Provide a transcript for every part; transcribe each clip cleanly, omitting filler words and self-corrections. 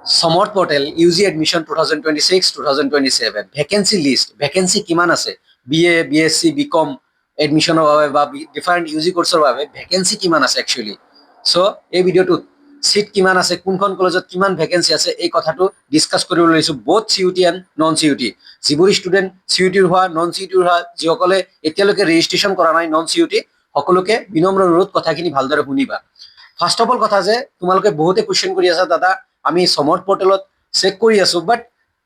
Somort portal UG admission 2026-2027 vacancy list vacancy কিমান আছে BA BSc BCom এডমিশনৰ বাবে বা ডিফাৰেণ্ট UG কোৰ্সৰ বাবে ভ্যাকেন্সি কিমান আছে একচুয়ালি সো এই ভিডিওটোত সিট কিমান আছে কোনখন কলেজত কিমান ভ্যাকেন্সি আছে এই কথাটো ডিসকাস কৰিব লৈছো both CUT and non CUT যিবোৰ ষ্টুডেন্ট CUT ৰ হোৱা non CUT ৰ হোৱা যিসকলে এতিয়ালৈকে ৰেজিষ্ট্ৰেচন কৰা নাই non CUT সকলোকে বিনম্ৰ অনুৰোধ কথাখিনি ভালদৰে শুনিবা ফাৰ্স্ট অফ অল কথা যে তোমালোকে বহুতে কোৱেশ্চন কৰি আছা দাদা আমি সমৰ্থ পৰ্টেলত চেক কৰি আছো বাট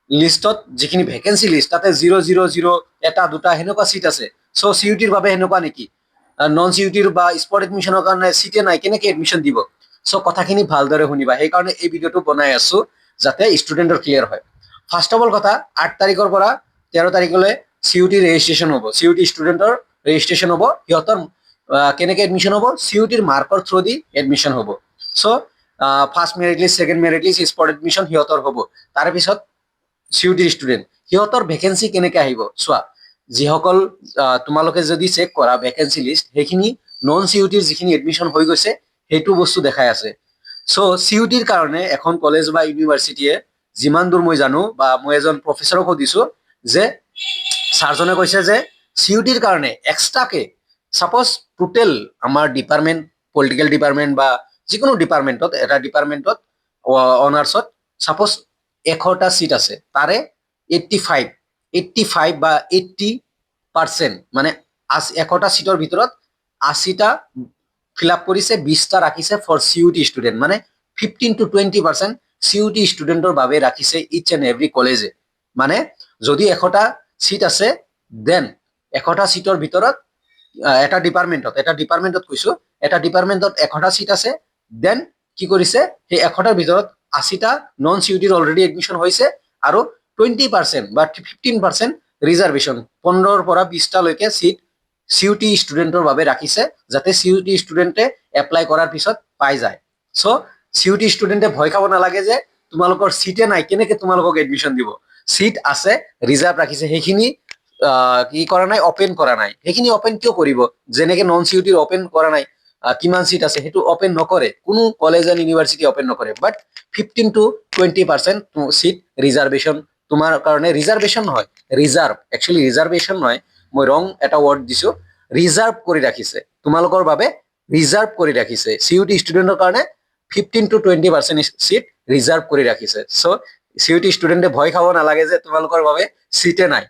লিষ্টত যিখিনি ভ্যাকেন্সি লিষ্ট তাতে 000 এটা দুটা হেনেকুৱা সিট আছে সো সিইউটিৰ বাবে হেনেকুৱা নেকি নন সিইউটিৰ বা স্পট এডমিশনৰ কাৰণে সিটে নাই কেনেকৈ এডমিশন দিব সো কথাখিনি ভালদৰে শুনিবা সেই কাৰণে এই ভিডিওটো বনাই আছো যাতে ষ্টুডেন্টৰ ক্লিয়াৰ হয় ফাৰ্স্ট অফ অল কথা 8 তাৰিখৰ পৰা 13 তাৰিখলৈ সিইউটি ৰেজিষ্ট্ৰেচন হ'ব সিইউটি ষ্টুডেন্টৰ ৰেজিষ্ট্ৰেচন হ'ব সিহঁতৰ কেনেকৈ এডমিশন হ'ব সিইউটিৰ মাৰ্কৰ থ্ৰু দি এডমিশন হ'ব so first merit list second merit list spot admission সিহঁতৰ হ'ব তাৰ পিছত সিইউটিৰ ষ্টুডেন্ট সিহঁতৰ ভ্যাকেন্সি কেনেকৈ আহিব চোৱা যিসকল তোমালোকে যদি চেক কৰা ভ্যাকেন্সি লিষ্ট সেইখিনি নন সিইউটিৰ যিখিনি এডমিশন হৈ গৈছে সেইটো বস্তু দেখাই আছে সো সিইউটিৰ কাৰণে এখন কলেজ বা ইউনিভাৰ্সিটিয়ে যিমান দূৰ মই জানো বা মই এজন প্ৰফেসৰক সুধিছো যে ছাৰজনে কৈছে যে সিইউটিৰ কাৰণে এক্সট্ৰাকে সাপোজ টোটেল আমাৰ ডিপাৰ্টমেন্ট পলিটিক্যাল ডিপাৰ্টমেন্ট বা যিকোনো ডিপাৰ্টমেন্টত এটা ডিপাৰ্টমেন্টত অনাৰ্সত সাপোজ 100টা সিট আছে তাৰে 85 বা 80% মানে 100টা সিটৰ ভিতৰত 80টা ফিল আপ কৰিছে 20টা ৰাখিছে ফৰ সিইউটি ষ্টুডেন্ট মানে 15 to 20% সিইউটি ষ্টুডেন্টৰ বাবে ৰাখিছে ইচ এণ্ড এভৰি কলেজে মানে যদি 100টা সিট আছে দেন 100টা সিটৰ ভিতৰত এটা ডিপাৰ্টমেন্টত কৈছো এটা ডিপাৰ্টমেন্টত 100টা সিট আছে দেন কি কৰিছে সেই 100টাৰ ভিতৰত 80টা নন সিইউটিৰ অলৰেডি এডমিশন হৈছে আৰু 20% বা 15% ৰিজাৰ্ভেশন 15ৰ পৰা 20টা লৈকে সিট সিইউটি ষ্টুডেন্টৰ বাবে ৰাখিছে যাতে সিইউটি ষ্টুডেন্টে এপ্লাই কৰাৰ পিছত পাই যায় সো সিইউটি ষ্টুডেন্টে ভয় খাব নালাগে যে তোমালোকৰ সিটে নাই কেনেকৈ তোমালোকক এডমিশন দিব সিট আছে ৰিজাৰ্ভ ৰাখিছে সেইখিনি কি কৰা নাই ওপেন কৰা নাই সেইখিনি ওপেন কিয় কৰিব যেনেকৈ নন সিইউটিৰ ওপেন কৰা নাই কিমান সিট আছে হেতু ওপেন নকৰে কোনো কলেজ এণ্ড ইউনিভাৰ্সিটি ওপেন নকৰে বাট 15 to 20% সিট ৰিজাৰ্ভেশন তোমাৰ কাৰণে ৰিজাৰ্ভেশন নহয় ৰিজাৰ্ভ একচুয়ালি ৰিজাৰ্ভেশন নহয় মই ৰং এটা ওয়াৰ্ড দিছো ৰিজাৰ্ভ কৰি ৰাখিছে তোমালোকৰ বাবে ৰিজাৰ্ভ কৰি ৰাখিছে সিইউটি ষ্টুডেন্টৰ কাৰণে 15 to 20% সিট ৰিজাৰ্ভ কৰি ৰাখিছে সো সিইউটি ষ্টুডেন্টে ভয় খাব নালাগে যে তোমালোকৰ বাবে সিটে নাই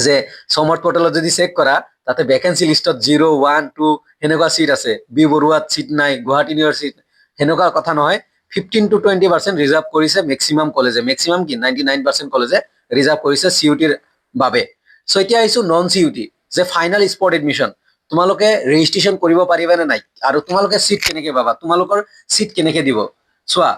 যে সমৰ্থ পৰ্টেলত যদি চেক কৰা তাতে ভ্যাকেন্সি লিষ্টত 0 1 2 হেনেকুৱা সিট আছে বি বৰুৱাত সিট নাই গুৱাহাটী ইউনিভাৰ্সিটি হেনেকুৱা কথা নহয় 15 to 20% ৰিজাৰ্ভ কৰিছে ম্যাক্সিমাম কলেজে ম্যাক্সিমাম কি 99% কলেজে ৰিজাৰ্ভ কৰিছে সিইউটিৰ বাবে সো এতিয়া আইছো নন সিইউটি যে ফাইনাল স্পট এডমিশন তোমালোকে ৰেজিষ্ট্ৰেচন কৰিব পাৰিবা নে নাই আৰু তোমালোকে সিট কেনেকৈ পাবা তোমালোকৰ সিট কেনেকৈ দিব চোৱা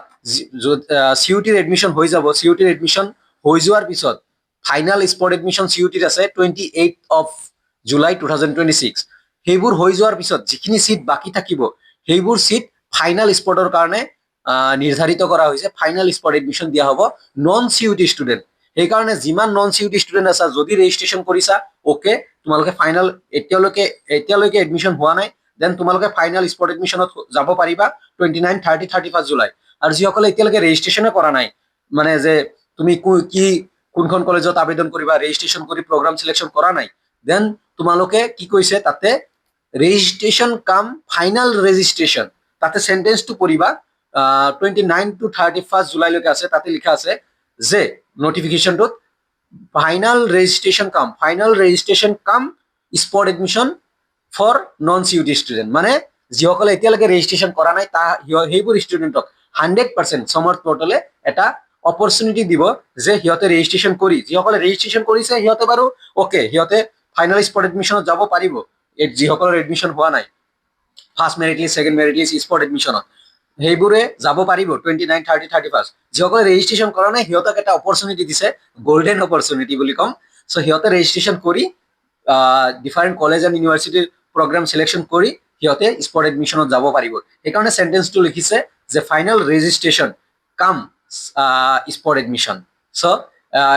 সিইউটিৰ এডমিশন হৈ যাব সিইউটিৰ এডমিশন হৈ যোৱাৰ পিছত ফাইনাল স্পট এডমিশন সিইউটিৰ আছে 28 of July 2026 সেইবোৰ হৈ যোৱাৰ পিছত যিখিনি সিট বাকি থাকিব সেইবোৰ সিট ফাইনাল স্পটৰ কাৰণে নিৰ্ধাৰিত কৰা হৈছে ফাইনাল স্পট এডমিশন দিয়া হ'ব নন সিইউটি ষ্টুডেন্ট সেই কাৰণে যিমান নন সিইউটি ষ্টুডেন্ট আছে যদি ৰেজিষ্ট্ৰেচন কৰিছা ওকে তোমালোকে ফাইনাল এতিয়ালৈকে এডমিশন হোৱা নাই দেন তোমালোকে ফাইনাল স্পট এডমিশনত যাব পাৰিবা 29 30 31 জুলাই আৰু যিসকলে এতিয়ালৈকে ৰেজিষ্ট্ৰেচনে কৰা নাই মানে যে তুমি কি কোনখন কলেজত আবেদন কৰিবা ৰেজিষ্ট্ৰেচন কৰি প্ৰগ্ৰাম সিলেকশন কৰা নাই দেন তোমালোকে কি কৈছে তাতে ৰেজিষ্ট্ৰেচন কাম ফাইনাল ৰেজিষ্ট্ৰেচন তাতে সেন্টেন্সটো পঢ়িবা 29 to 31 জুলাইলৈকে আছে তাতে লিখা আছে যে নোটিফিকেশনটোত ফাইনাল ৰেজিষ্ট্ৰেচন কাম spot admission for non CUET student মানে যিসকলে এতিয়ালৈকে ৰেজিষ্ট্ৰেচন কৰা নাই তা সেইবোৰ ষ্টুডেন্টক 100% সমৰ্থ পৰ্টেলে এটা অপৰচুনিটি দিব যে সিহঁতে ৰেজিষ্ট্ৰেচন কৰি যিসকলে ৰেজিষ্ট্ৰেচন কৰিছে সিহঁতে বাৰু ওকে সিহঁতে ফাইনাল স্পট এডমিশনত যাব পাৰিব যিসকলৰ এডমিশন হোৱা নাই first merit list second merit list spot এডমিশনত সেইবোৰে যাব পাৰিব 29 30 31 যিসকলে ৰেজিষ্ট্ৰেচন কৰা নাই সিহঁতক এটা অপৰচুনিটি দিছে গোল্ডেন অপৰচুনিটি বুলি কম সো সিহঁতে ৰেজিষ্ট্ৰেচন কৰি ডিফাৰেণ্ট কলেজ এণ্ড ইউনিভাৰ্সিটিৰ প্ৰগ্ৰাম সিলেকশন কৰি সিহঁতে স্পট এডমিশনত যাব পাৰিব সেইকাৰণে সেন্টেন্সটো লিখিছে যে ফাইনাল ৰেজিষ্ট্ৰেচন কাম স্পট এডমিশন সো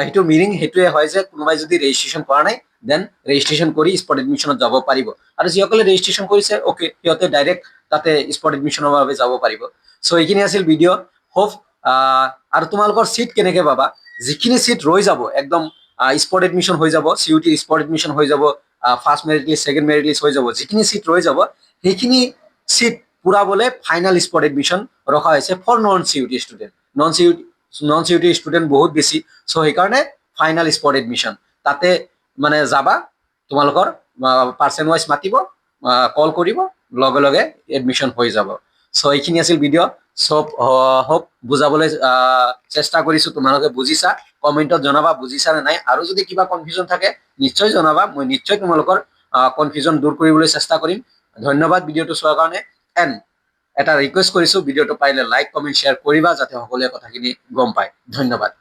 হেতু মিনিং হেতুৱে হয় যে কোনোবাই যদি ৰেজিষ্ট্ৰেচন কৰা নাই দেন ৰেজিষ্ট্ৰেচন কৰি স্পট এডমিশনত যাব পাৰিব আৰু যিসকলে ৰেজিষ্ট্ৰেচন কৰিছে ওকে সিহঁতে ডাইৰেক্ট তাতে স্পট এডমিশনৰ বাবে যাব পাৰিব সো এইখিনি আছিল ভিডিও হোপ আৰু তোমালোকৰ সিট কেনেকে পাবা যিখিনি সিট ৰৈ যাব একদম স্পট এডমিশন হৈ যাব CUT স্পট এডমিশন হৈ যাব first merit list second merit list হৈ যাব যিখিনি সিট ৰৈ যাব সেইখিনি সিট পুৰাবলৈ ফাইনাল স্পট এডমিশন ৰখা হৈছে for non CUT student non CUT student বহুত বেছি চ' সেইকাৰণে ফাইনাল স্পট এডমিশন তাতে মানে যাবা তোমালোকৰ পাৰ্চেণ্ট ৱাইজ মাতিব কল কৰিব লগে লগে এডমিশন হৈ যাব চ' এইখিনি আছিল ভিডিঅ' চব হোপ বুজাবলৈ চেষ্টা কৰিছো তোমালোকে বুজিছা কমেণ্টত জনাবা বুজিছা নে নাই আৰু যদি কিবা কনফিউজন থাকে নিশ্চয় জনাবা মই নিশ্চয় তোমালোকৰ কনফিউজন দূৰ কৰিবলৈ চেষ্টা কৰিম ধন্যবাদ ভিডিঅ'টো চোৱাৰ কাৰণে এণ্ড এটা ৰিকুৱেষ্ট কৰিছো ভিডিঅ'টো পাৰিলে লাইক কমেণ্ট শ্বেয়াৰ কৰিবা যাতে সকলোৱে কথাখিনি গম পায় ধন্যবাদ